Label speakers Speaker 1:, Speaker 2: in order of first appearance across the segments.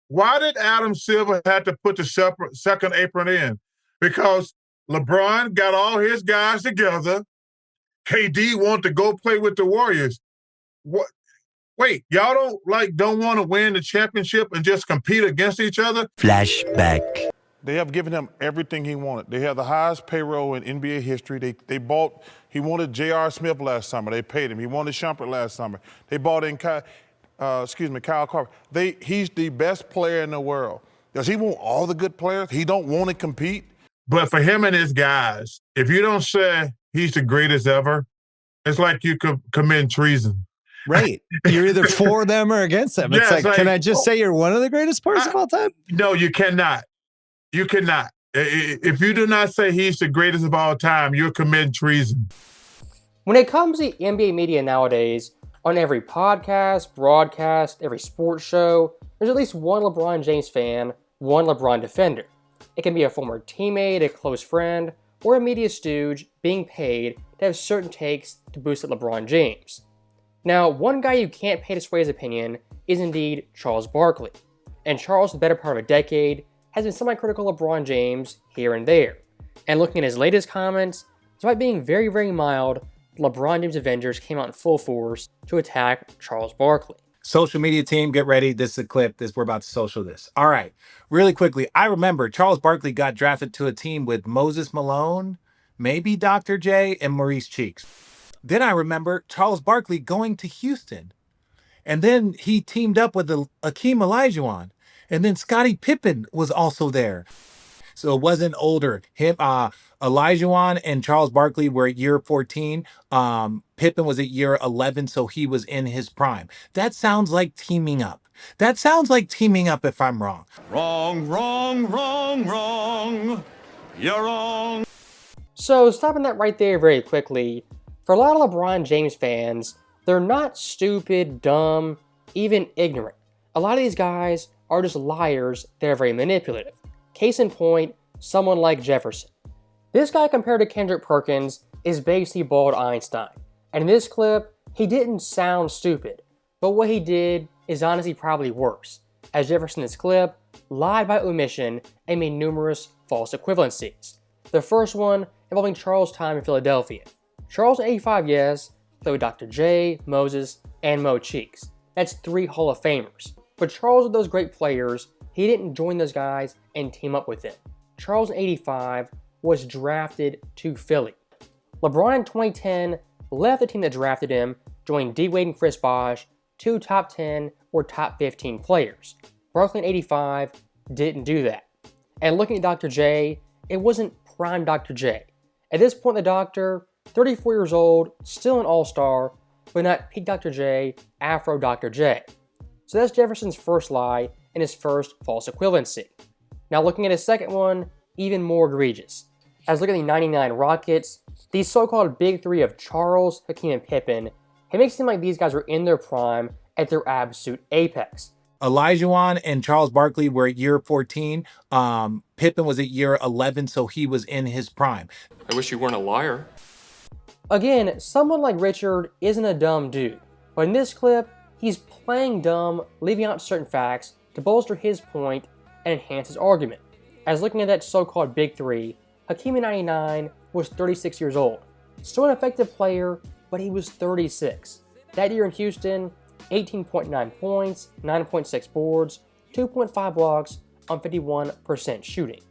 Speaker 1: Why did Adam Silver have to put the second apron in? Because LeBron got all his guys together. KD wanted to go play with the Warriors. What? Wait, y'all don't want to win the championship and just compete against each other?
Speaker 2: Flashback.
Speaker 3: They have given him everything he wanted. They have the highest payroll in NBA history. He wanted J.R. Smith last summer. They paid him. He wanted Shumpert last summer. They bought in Kyle Korver. He's the best player in the world. Does he want all the good players? He don't want to compete?
Speaker 1: But for him and his guys, if you don't say he's the greatest ever, it's like you could commit treason.
Speaker 4: Right. You're either for them or against them. It's like, can I just say you're one of the greatest players of all time?
Speaker 1: No, you cannot. You cannot. If you do not say he's the greatest of all time, you're committing treason.
Speaker 5: When it comes to NBA media nowadays, on every podcast, broadcast, every sports show, there's at least one LeBron James fan, one LeBron defender. It can be a former teammate, a close friend, or a media stooge being paid to have certain takes to boost up LeBron James. Now, one guy you can't pay to sway his opinion is indeed Charles Barkley. And Charles, for the better part of a decade, has been semi-critical of LeBron James here and there. And looking at his latest comments, despite being very, very mild, LeBron James Avengers came out in full force to attack Charles Barkley.
Speaker 4: Social media team, get ready. This is a clip. We're about to social this. All right. Really quickly, I remember Charles Barkley got drafted to a team with Moses Malone, maybe Dr. J, and Maurice Cheeks. Then I remember Charles Barkley going to Houston. And then he teamed up with Akeem Olajuwon. And then Scottie Pippen was also there. So it wasn't older. Olajuwon and Charles Barkley were at year 14. Pippen was at year 11, so he was in his prime. That sounds like teaming up. That sounds like teaming up if I'm wrong.
Speaker 2: Wrong, wrong, wrong, wrong. You're wrong.
Speaker 5: So stopping that right there very quickly, for a lot of LeBron James fans, they're not stupid, dumb, even ignorant. A lot of these guys are just liars that are very manipulative. Case in point, someone like Jefferson. This guy compared to Kendrick Perkins is basically bald Einstein. And in this clip, he didn't sound stupid, but what he did is honestly probably worse, as Jefferson in this clip lied by omission and made numerous false equivalencies. The first one involving Charles' time in Philadelphia. Charles, 85 yes, played with Dr. J, Moses, and Mo Cheeks. That's 3 Hall of Famers. But Charles, with those great players, he didn't join those guys and team up with them. Charles, in 85, was drafted to Philly. LeBron, in 2010, left the team that drafted him, joined D-Wade and Chris Bosh, 2 top 10 or top 15 players. Barkley, in 85, didn't do that. And looking at Dr. J, it wasn't prime Dr. J. At this point, the doctor, 34 years old, still an all-star, but not peak Dr. J, Afro Dr. J. So that's Jefferson's first lie and his first false equivalency. Now looking at his second one, even more egregious. As looking at the 99 Rockets, these so-called big three of Charles, Hakeem, and Pippen, it makes it seem like these guys were in their prime at their absolute apex.
Speaker 4: Olajuwon and Charles Barkley were at year 14. Pippen was at year 11, so he was in his prime.
Speaker 6: I wish you weren't a liar.
Speaker 5: Again, someone like Richard isn't a dumb dude, but in this clip, he's playing dumb, leaving out certain facts to bolster his point and enhance his argument. As looking at that so-called big three, Hakeem in 99 was 36 years old. Still an effective player, but he was 36. That year in Houston, 18.9 points, 9.6 boards, 2.5 blocks on 51% shooting.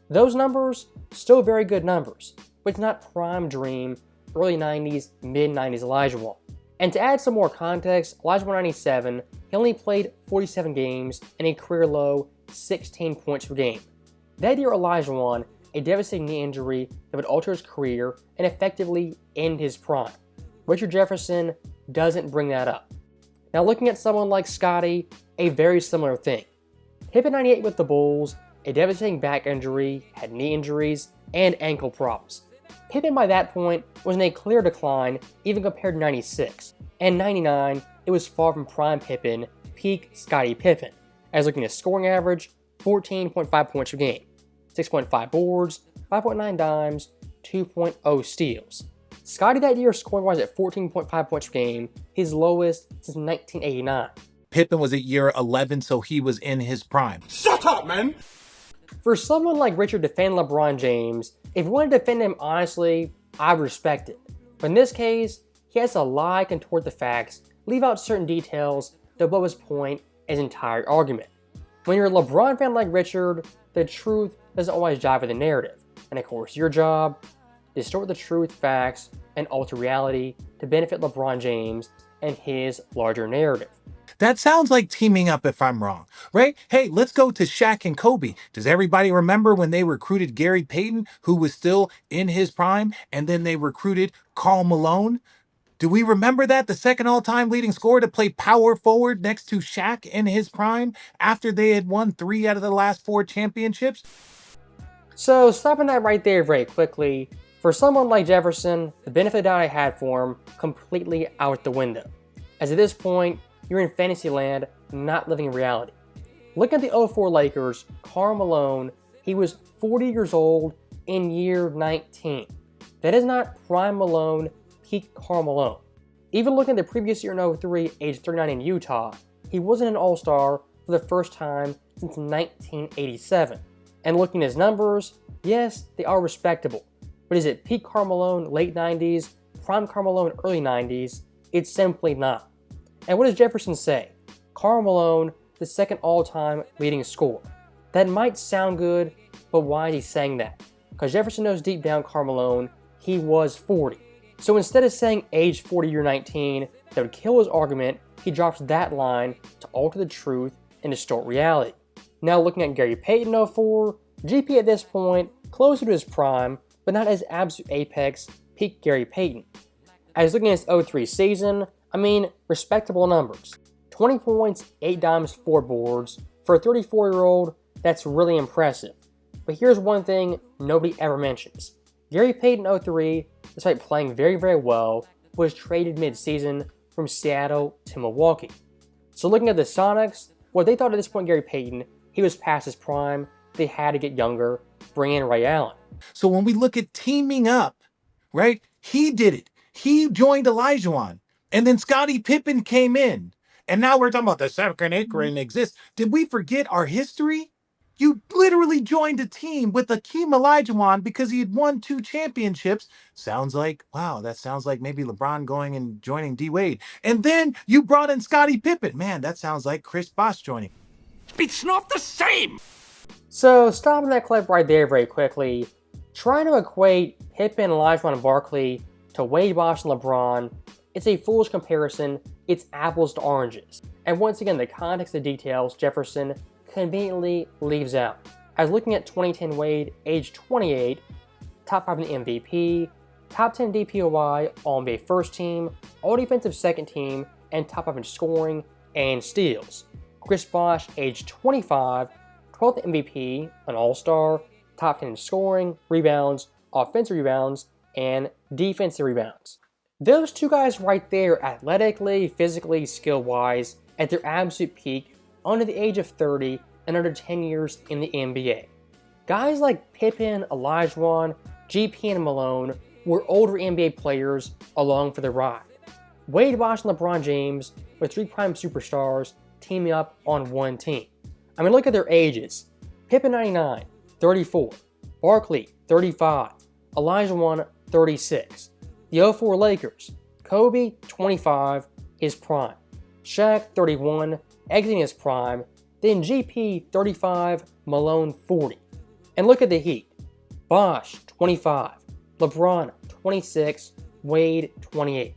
Speaker 5: Those numbers, still very good numbers, but it's not prime dream, early 90s, mid-90s Olajuwon. And to add some more context, Olajuwon 97, he only played 47 games and a career low 16 points per game. That year Olajuwon, a devastating knee injury that would alter his career and effectively end his prime. Richard Jefferson doesn't bring that up. Now looking at someone like Scottie, a very similar thing. Pippen 98 with the Bulls, a devastating back injury, had knee injuries, and ankle problems. Pippen by that point was in a clear decline even compared to 96. And 99, it was far from prime Pippen, peak Scottie Pippen. As looking at scoring average, 14.5 points per game, 6.5 boards, 5.9 dimes, 2.0 steals. Scottie that year scoring-wise at 14.5 points per game, his lowest since 1989.
Speaker 4: Pippen was at year 11, so he was in his prime.
Speaker 2: Shut up, man!
Speaker 5: For someone like Richard to defend LeBron James, if you want to defend him honestly, I respect it. But in this case, he has to lie, contort the facts, leave out certain details to blow his point and his entire argument. When you're a LeBron fan like Richard, the truth doesn't always jive with the narrative. And of course, your job, distort the truth, facts, and alter reality to benefit LeBron James and his larger narrative.
Speaker 4: That sounds like teaming up if I'm wrong, right? Hey, let's go to Shaq and Kobe. Does everybody remember when they recruited Gary Payton, who was still in his prime, and then they recruited Karl Malone? Do we remember that? The second all-time leading scorer to play power forward next to Shaq in his prime after they had won 3 out of the last 4 championships?
Speaker 5: So, stopping that right there very quickly, for someone like Jefferson, the benefit that I had for him completely out the window. As at this point, you're in fantasy land, not living in reality. Look at the 04 Lakers, Karl Malone, he was 40 years old in year 19. That is not prime Malone, peak Karl Malone. Even looking at the previous year in 03, age 39 in Utah, he wasn't an all-star for the first time since 1987. And looking at his numbers, yes, they are respectable. But is it peak Karl Malone, late 90s, prime Karl Malone, early 90s? It's simply not. And what does Jefferson say? Karl Malone, the second all-time leading scorer. That might sound good, but why is he saying that? Because Jefferson knows deep down Karl Malone, he was 40. So instead of saying age 40 year 19, that would kill his argument, he drops that line to alter the truth and distort reality. Now looking at Gary Payton 04, GP at this point, closer to his prime, but not as absolute apex, peak Gary Payton. As looking at his 03 season, I mean, respectable numbers. 20 points, 8 dimes, 4 boards. For a 34-year-old, that's really impressive. But here's one thing nobody ever mentions. Gary Payton 03, despite playing very, very well, was traded mid-season from Seattle to Milwaukee. So looking at the Sonics, what they thought at this point Gary Payton, he was past his prime, they had to get younger, bring in Ray Allen.
Speaker 4: So when we look at teaming up, right, he did it. He joined Olajuwon. And then Scottie Pippen came in. And now we're talking about the second apron exists. Did we forget our history? You literally joined a team with Akeem Olajuwon because he had won 2 championships. Sounds like, wow, that sounds like maybe LeBron going and joining D-Wade. And then you brought in Scottie Pippen. Man, that sounds like Chris Bosh joining.
Speaker 2: It's not the same!
Speaker 5: So stopping that clip right there very quickly, trying to equate Pippen, Olajuwon, and Barkley to Wade, Bosh, and LeBron, it's a foolish comparison. It's apples to oranges. And once again, the context of details Jefferson conveniently leaves out. As looking at 2010 Wade, age 28, top 5 in the MVP, top 10 DPOY, All-NBA first team, All-Defensive second team, and top 5 in scoring and steals. Chris Bosh, age 25, 12th MVP, an All-Star, top 10 in scoring, rebounds, offensive rebounds, and defensive rebounds. Those 2 guys right there, athletically, physically, skill-wise, at their absolute peak, under the age of 30 and under 10 years in the NBA. Guys like Pippen, Olajuwon, GP, and Malone were older NBA players along for the ride. Wade, Bosh, and LeBron James were 3 prime superstars teaming up on one team. I mean, look at their ages. Pippen 99, 34. Barkley 35. Olajuwon 36. The 04 Lakers, Kobe 25, his prime. Shaq 31, exiting his prime. Then GP 35, Malone 40. And look at the Heat. Bosh 25, LeBron 26, Wade 28.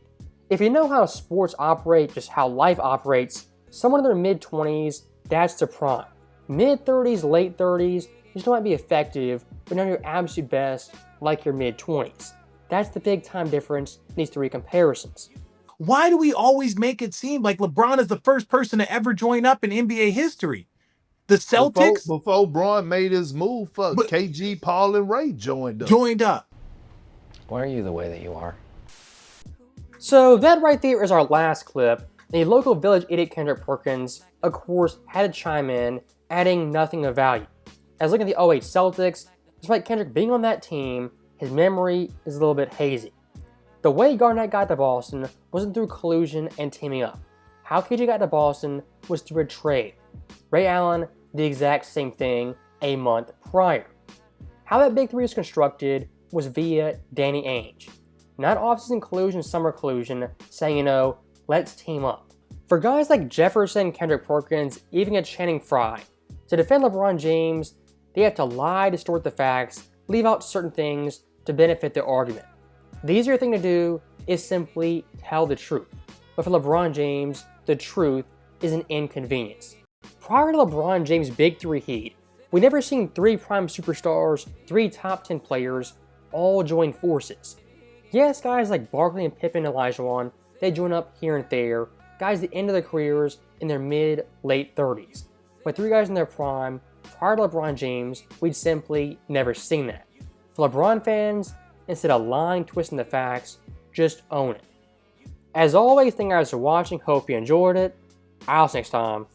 Speaker 5: If you know how sports operate, just how life operates, someone in their mid-20s, that's their prime. Mid-30s, late 30s, you still might be effective, but not your absolute best like your mid-20s. That's the big time difference in these 3 comparisons.
Speaker 4: Why do we always make it seem like LeBron is the first person to ever join up in NBA history? The Celtics?
Speaker 6: Before Bron made his move, KG, Paul, and Ray joined up.
Speaker 7: Why are you the way that you are?
Speaker 5: So that right there is our last clip. The local village idiot Kendrick Perkins, of course, had to chime in, adding nothing of value. As looking at the 08 Celtics, despite Kendrick being on that team, his memory is a little bit hazy. The way Garnett got to Boston wasn't through collusion and teaming up. how KG got to Boston was through a trade. Ray Allen, the exact same thing a month prior. How that big three was constructed was via Danny Ainge. Not offseason collusion, summer collusion, saying, let's team up. For guys like Jefferson, Kendrick Perkins, even a Channing Frye, to defend LeBron James, they have to lie, distort the facts, leave out certain things to benefit their argument. The easier thing to do is simply tell the truth. But for LeBron James, the truth is an inconvenience. Prior to LeBron James' Big Three heat, we never seen three prime superstars, three top 10 players, all join forces. Yes, guys like Barkley and Pippen and Olajuwon, they join up here and there, guys at the end of their careers in their mid-late 30s. But three guys in their prime, prior to LeBron James, we'd simply never seen that. For LeBron fans, instead of lying, twisting the facts, just own it. As always, thank you guys for watching, hope you enjoyed it. I'll see you next time.